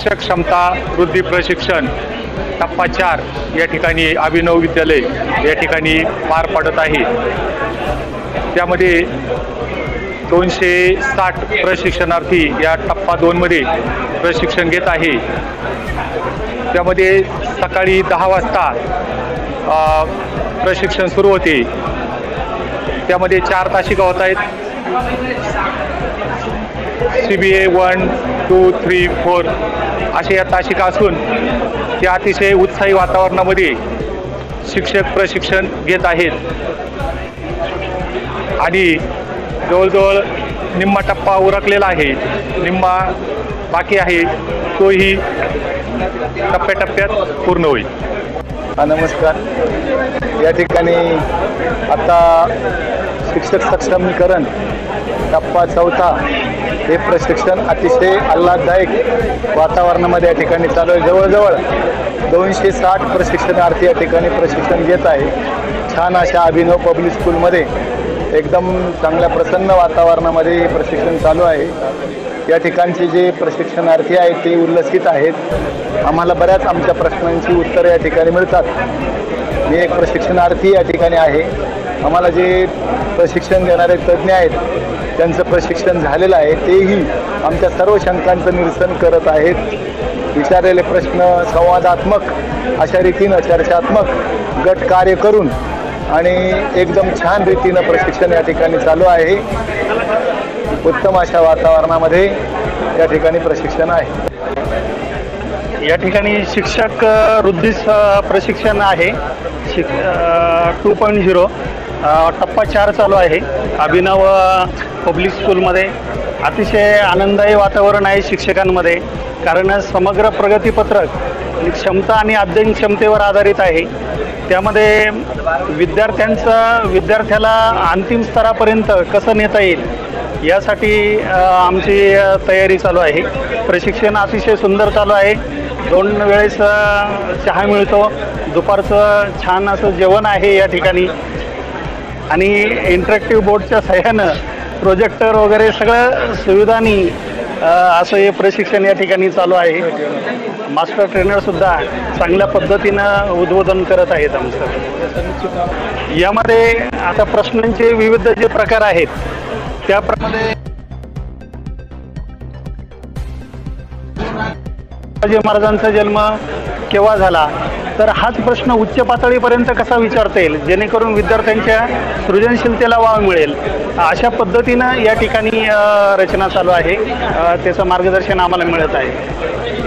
शिक्षक क्षमता वृद्धी प्रशिक्षण टप्पा 4 या ठिकाणी अभिनव विद्यालय या ठिकाणी पार पडत आहे। त्यामध्ये 260 प्रशिक्षणार्थी या टप्पा 2 मध्ये प्रशिक्षण घेत आहे। त्यामध्ये सकाळी 10 वाजता प्रशिक्षण सुरू होते। त्यामध्ये 4 तासिका होत आहेत। CBA 1, 2, 3, 4 अशा या तासिका असून ते अतिशय उत्साही वातावरणामध्ये शिक्षक प्रशिक्षण घेत आहेत आणि जवळजवळ निम्मा टप्पा उरकलेला आहे, निम्मा बाकी आहे, तोही टप्प्याटप्प्यात पूर्ण होईल। नमस्कार। या ठिकाणी आता शिक्षक सक्षमीकरण टप्पा 4 हे प्रशिक्षण अतिशय आल्हाददायक वातावरणामध्ये या ठिकाणी चालू आहे। जवळजवळ 260 प्रशिक्षणार्थी या ठिकाणी प्रशिक्षण घेत आहे। छान अशा अभिनव पब्लिक स्कूलमध्ये एकदम चांगल्या प्रसन्न वातावरणामध्ये हे प्रशिक्षण चालू आहे। या ठिकाणचे जे प्रशिक्षणार्थी आहेत ते उल्लसित आहेत। आम्हाला बऱ्याच आमच्या प्रश्नांची उत्तरं या ठिकाणी मिळतात। मी एक प्रशिक्षणार्थी या ठिकाणी आहे। आम्हाला जे प्रशिक्षण देणारे तज्ज्ञ आहेत त्यांचं प्रशिक्षण झालेलं आहे, तेही आमच्या सर्व शंकांचं निरसन करत आहेत। विचारलेले प्रश्न संवादात्मक अशा रीतीनं चर्चात्मक गट कार्य करून आणि एकदम छान रीतीनं प्रशिक्षण या ठिकाणी चालू आहे। उत्तम अशा वातावरणामध्ये या ठिकाणी प्रशिक्षण आहे। या ठिकाणी शिक्षक वृद्धी प्रशिक्षण आहे। 2.0 टप्पा 4 चालू आहे अभिनव पब्लिक स्कूलमध्ये। अतिशय आनंददायी वातावरण आहे शिक्षकांमध्ये, कारण समग्र प्रगतीपत्रक क्षमता आणि अध्ययन क्षमतेवर आधारित आहे। त्यामध्ये विद्यार्थ्याला अंतिम स्तरापर्यंत कसं नेता येईल यासाठी आमची तयारी चालू आहे। प्रशिक्षण अतिशय सुंदर चालू आहे। 2 वेळेस चहा मिळतो, दुपारचं छान असं जेवण आहे या ठिकाणी आणि इंटरॅक्टिव्ह बोर्डच्या सहाय्यानं प्रोजेक्टर वगैरे सगळं सुविधांनी असं हे प्रशिक्षण या ठिकाणी चालू आहे। मास्टर ट्रेनरसुद्धा चांगल्या पद्धतीनं उद्बोधन करत आहेत आमचं। यामध्ये आता प्रश्नांचे विविध जे प्रकार आहेत त्याप्रमाणे शिवाजी महाराजांचा जन्म केव्हा झाला, तर हाच प्रश्न उच्च पातळीपर्यंत कसा विचारता येईल जेणेकरून विद्यार्थ्यांच्या सृजनशीलतेला वाव मिळेल, अशा पद्धतीनं या ठिकाणी रचना चालू आहे। त्याचं मार्गदर्शन आम्हाला मिळत आहे।